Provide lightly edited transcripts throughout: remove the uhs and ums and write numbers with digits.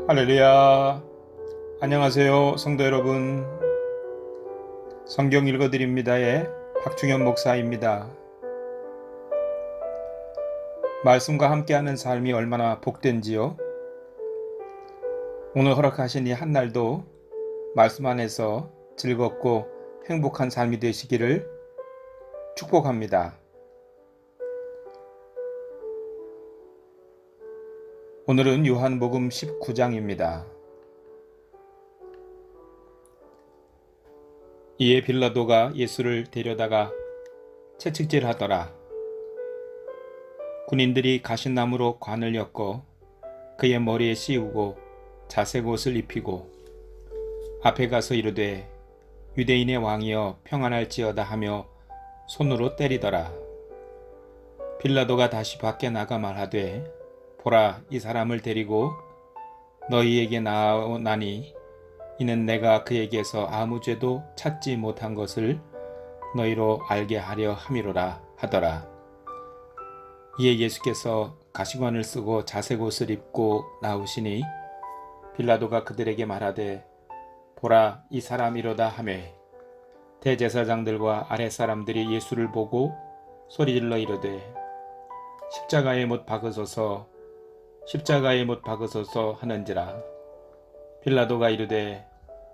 할렐루야. 안녕하세요, 성도 여러분. 성경 읽어드립니다의 박중현 목사입니다. 말씀과 함께하는 삶이 얼마나 복된지요. 오늘 허락하신 이 한 날도 말씀 안에서 즐겁고 행복한 삶이 되시기를 축복합니다. 오늘은 요한복음 19장입니다. 이에 빌라도가 예수를 데려다가 채찍질하더라. 군인들이 가시나무로 관을 엮어 그의 머리에 씌우고 자색 옷을 입히고 앞에 가서 이르되 유대인의 왕이여 평안할지어다 하며 손으로 때리더라. 빌라도가 다시 밖에 나가 말하되 보라, 이 사람을 데리고 너희에게 나오나니 이는 내가 그에게서 아무 죄도 찾지 못한 것을 너희로 알게 하려 함이로라 하더라. 이에 예수께서 가시관을 쓰고 자색 옷을 입고 나오시니 빌라도가 그들에게 말하되 보라, 이 사람이로다 하매 대제사장들과 아랫사람들이 예수를 보고 소리질러 이르되 십자가에 못 박으소서 십자가에 못 박으소서 하는지라. 빌라도가 이르되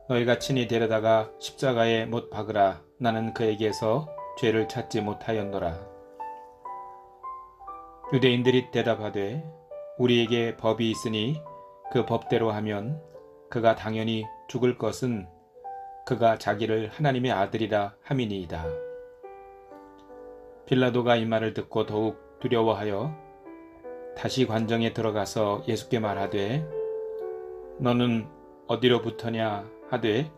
너희가 친히 데려다가 십자가에 못 박으라. 나는 그에게서 죄를 찾지 못하였노라. 유대인들이 대답하되 우리에게 법이 있으니 그 법대로 하면 그가 당연히 죽을 것은 그가 자기를 하나님의 아들이라 함이니이다. 빌라도가 이 말을 듣고 더욱 두려워하여 다시 관정에 들어가서 예수께 말하되 너는 어디로부터냐 하되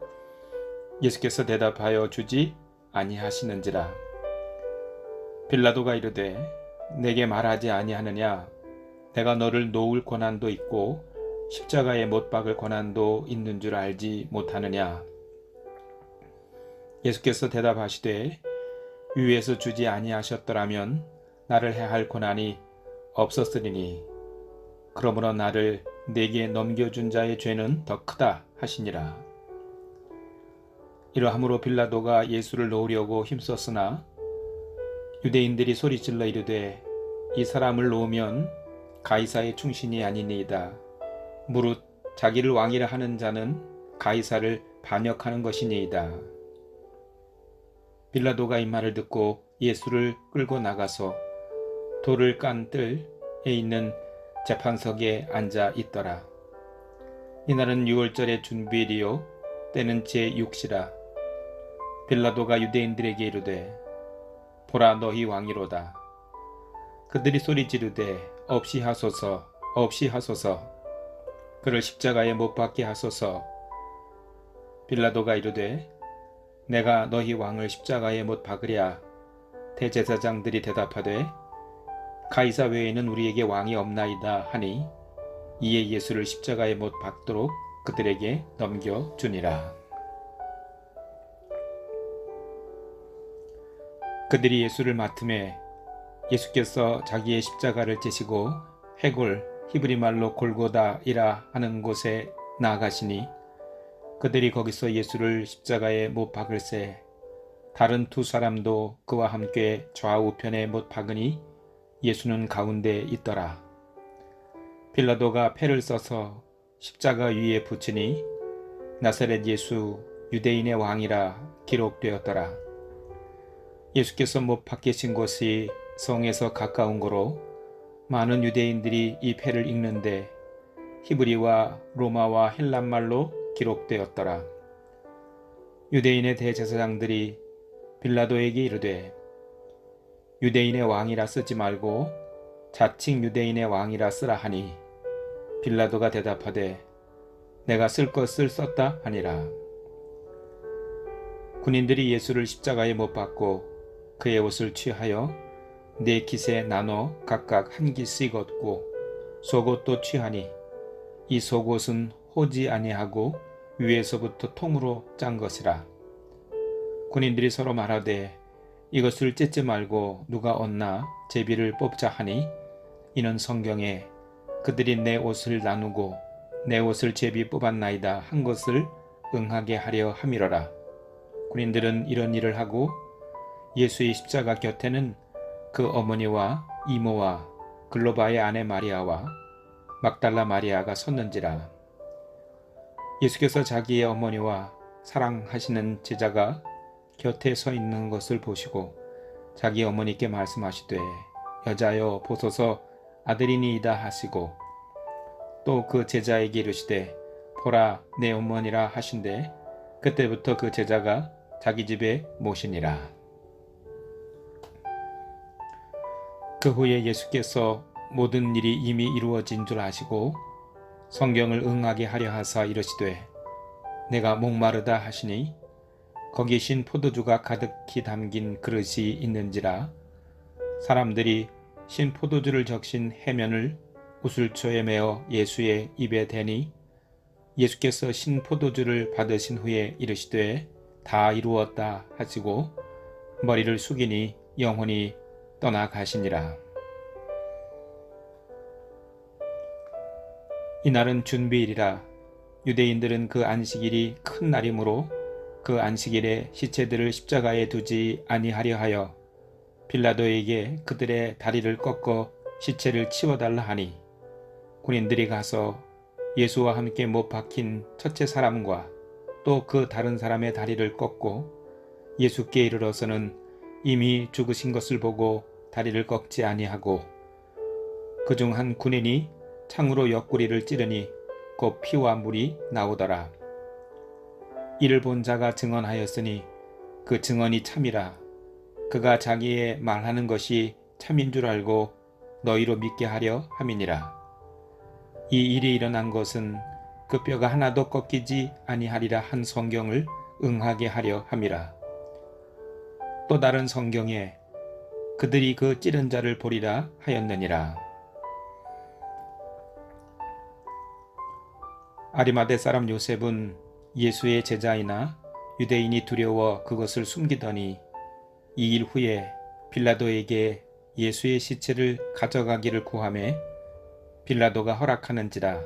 예수께서 대답하여 주지 아니하시는지라. 빌라도가 이르되 내게 말하지 아니하느냐. 내가 너를 놓을 권한도 있고 십자가에 못 박을 권한도 있는 줄 알지 못하느냐. 예수께서 대답하시되 위에서 주지 아니하셨더라면 나를 해할 권한이 없었으리니 그러므로 나를 내게 넘겨준 자의 죄는 더 크다 하시니라. 이러함으로 빌라도가 예수를 놓으려고 힘썼으나 유대인들이 소리질러 이르되 이 사람을 놓으면 가이사의 충신이 아니니이다. 무릇 자기를 왕이라 하는 자는 가이사를 반역하는 것이니이다. 빌라도가 이 말을 듣고 예수를 끌고 나가서 돌을 깐 뜰에 있는 재판석에 앉아 있더라. 이날은 유월절의 준비일이요 때는 제6시라. 빌라도가 유대인들에게 이르되 보라, 너희 왕이로다. 그들이 소리 지르되 없이 하소서 없이 하소서 그를 십자가에 못 박게 하소서. 빌라도가 이르되 내가 너희 왕을 십자가에 못 박으랴. 대제사장들이 대답하되 가이사 외에는 우리에게 왕이 없나이다 하니 이에 예수를 십자가에 못 박도록 그들에게 넘겨주니라. 그들이 예수를 맡음에 예수께서 자기의 십자가를 지시고 해골 히브리 말로 골고다이라 하는 곳에 나아가시니 그들이 거기서 예수를 십자가에 못 박을새 다른 두 사람도 그와 함께 좌우편에 못 박으니 예수는 가운데 있더라. 빌라도가 패를 써서 십자가 위에 붙이니 나사렛 예수 유대인의 왕이라 기록되었더라. 예수께서 못 박히신 곳이 성에서 가까운 거로 많은 유대인들이 이 패를 읽는데 히브리와 로마와 헬란말로 기록되었더라. 유대인의 대제사장들이 빌라도에게 이르되 유대인의 왕이라 쓰지 말고 자칭 유대인의 왕이라 쓰라 하니 빌라도가 대답하되 내가 쓸 것을 썼다 하니라. 군인들이 예수를 십자가에 못 박고 그의 옷을 취하여 네 깃에 나눠 각각 한 깃씩 얻고 속옷도 취하니 이 속옷은 호지 아니하고 위에서부터 통으로 짠 것이라. 군인들이 서로 말하되 이것을 찢지 말고 누가 얻나 제비를 뽑자 하니 이는 성경에 그들이 내 옷을 나누고 내 옷을 제비 뽑았나이다 한 것을 응하게 하려 함이로라. 군인들은 이런 일을 하고 예수의 십자가 곁에는 그 어머니와 이모와 글로바의 아내 마리아와 막달라 마리아가 섰는지라. 예수께서 자기의 어머니와 사랑하시는 제자가 곁에 서 있는 것을 보시고 자기 어머니께 말씀하시되 여자여 보소서 아들이니이다 하시고 또 그 제자에게 이르시되 보라 내 어머니라 하신대 그때부터 그 제자가 자기 집에 모시니라. 그 후에 예수께서 모든 일이 이미 이루어진 줄 아시고 성경을 응하게 하려 하사 이르시되 내가 목마르다 하시니 거기 신 포도주가 가득히 담긴 그릇이 있는지라. 사람들이 신 포도주를 적신 해면을 우슬초에 메어 예수의 입에 대니 예수께서 신 포도주를 받으신 후에 이르시되 다 이루었다 하시고 머리를 숙이니 영혼이 떠나가시니라. 이날은 준비일이라. 유대인들은 그 안식일이 큰 날이므로 그 안식일에 시체들을 십자가에 두지 아니하려 하여 빌라도에게 그들의 다리를 꺾어 시체를 치워달라 하니 군인들이 가서 예수와 함께 못 박힌 첫째 사람과 또 그 다른 사람의 다리를 꺾고 예수께 이르러서는 이미 죽으신 것을 보고 다리를 꺾지 아니하고 그중 한 군인이 창으로 옆구리를 찌르니 곧 피와 물이 나오더라. 이를 본 자가 증언하였으니 그 증언이 참이라. 그가 자기의 말하는 것이 참인 줄 알고 너희로 믿게 하려 함이니라. 이 일이 일어난 것은 그 뼈가 하나도 꺾이지 아니하리라 한 성경을 응하게 하려 함이라. 또 다른 성경에 그들이 그 찌른 자를 보리라 하였느니라. 아리마대 사람 요셉은 예수의 제자이나 유대인이 두려워 그것을 숨기더니 2일 후에 빌라도에게 예수의 시체를 가져가기를 구하매 빌라도가 허락하는지라.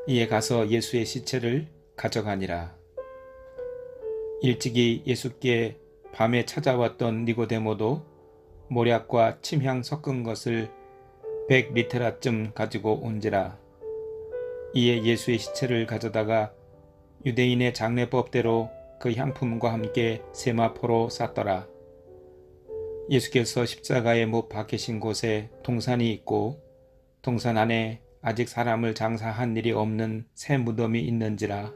이에 가서 예수의 시체를 가져가니라. 일찍이 예수께 밤에 찾아왔던 니고데모도 모략과 침향 섞은 것을 100리터라쯤 가지고 온지라. 이에 예수의 시체를 가져다가 유대인의 장례법대로 그 향품과 함께 세마포로 쌌더라. 예수께서 십자가에 못 박히신 곳에 동산이 있고 동산 안에 아직 사람을 장사한 일이 없는 새 무덤이 있는지라.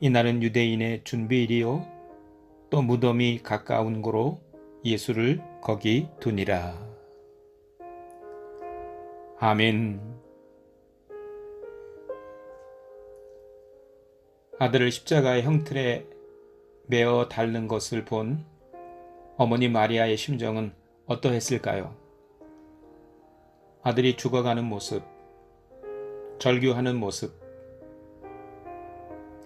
이날은 유대인의 준비일이요 또 무덤이 가까운 고로 예수를 거기 두니라. 아멘. 아들을 십자가의 형틀에 메어 닳는 것을 본 어머니 마리아의 심정은 어떠했을까요? 아들이 죽어가는 모습, 절규하는 모습,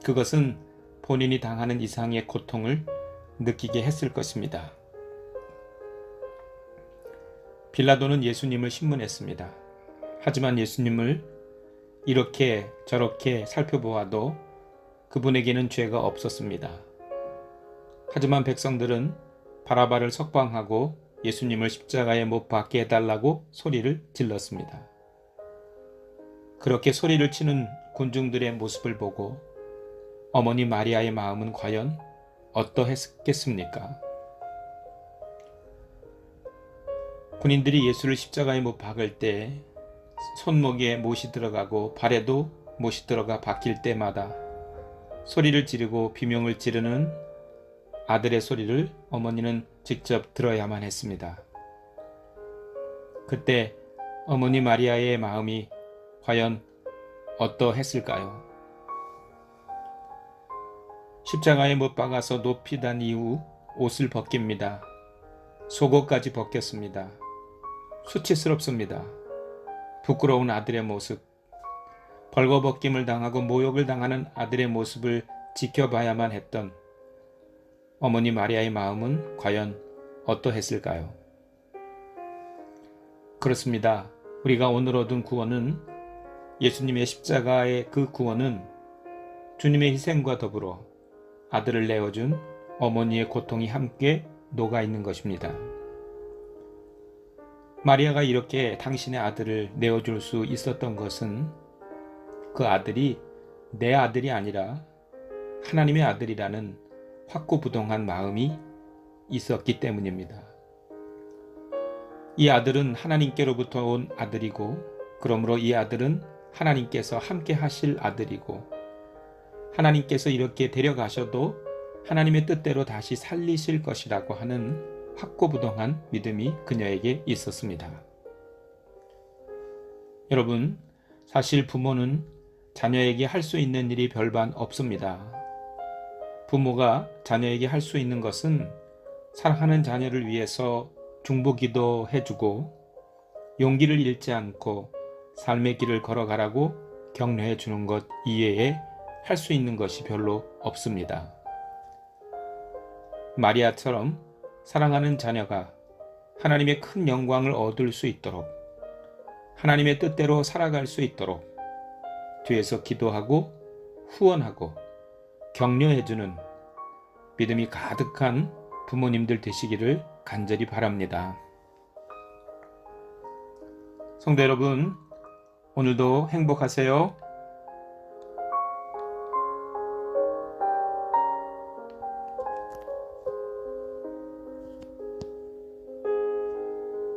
그것은 본인이 당하는 이상의 고통을 느끼게 했을 것입니다. 빌라도는 예수님을 신문했습니다. 하지만 예수님을 이렇게 저렇게 살펴보아도 그분에게는 죄가 없었습니다. 하지만 백성들은 바라바를 석방하고 예수님을 십자가에 못 박게 해달라고 소리를 질렀습니다. 그렇게 소리를 치는 군중들의 모습을 보고 어머니 마리아의 마음은 과연 어떠했겠습니까? 군인들이 예수를 십자가에 못 박을 때 손목에 못이 들어가고 발에도 못이 들어가 박힐 때마다 소리를 지르고 비명을 지르는 아들의 소리를 어머니는 직접 들어야만 했습니다. 그때 어머니 마리아의 마음이 과연 어떠했을까요? 십자가에 못 박아서 높이 단 이후 옷을 벗깁니다. 속옷까지 벗겼습니다. 수치스럽습니다. 부끄러운 아들의 모습, 벌거벗김을 당하고 모욕을 당하는 아들의 모습을 지켜봐야만 했던 어머니 마리아의 마음은 과연 어떠했을까요? 그렇습니다. 우리가 오늘 얻은 구원은 예수님의 십자가의 그 구원은 주님의 희생과 더불어 아들을 내어준 어머니의 고통이 함께 녹아 있는 것입니다. 마리아가 이렇게 당신의 아들을 내어줄 수 있었던 것은 그 아들이 내 아들이 아니라 하나님의 아들이라는 확고부동한 마음이 있었기 때문입니다. 이 아들은 하나님께로부터 온 아들이고, 그러므로 이 아들은 하나님께서 함께 하실 아들이고, 하나님께서 이렇게 데려가셔도 하나님의 뜻대로 다시 살리실 것이라고 하는 확고부동한 믿음이 그녀에게 있었습니다. 여러분, 사실 부모는 자녀에게 할 수 있는 일이 별반 없습니다. 부모가 자녀에게 할 수 있는 것은 사랑하는 자녀를 위해서 중보기도 해주고, 용기를 잃지 않고 삶의 길을 걸어가라고 격려해 주는 것 이외에 할 수 있는 것이 별로 없습니다. 마리아처럼 사랑하는 자녀가 하나님의 큰 영광을 얻을 수 있도록, 하나님의 뜻대로 살아갈 수 있도록 뒤에서 기도하고 후원하고 격려해주는 믿음이 가득한 부모님들 되시기를 간절히 바랍니다. 성도 여러분, 오늘도 행복하세요.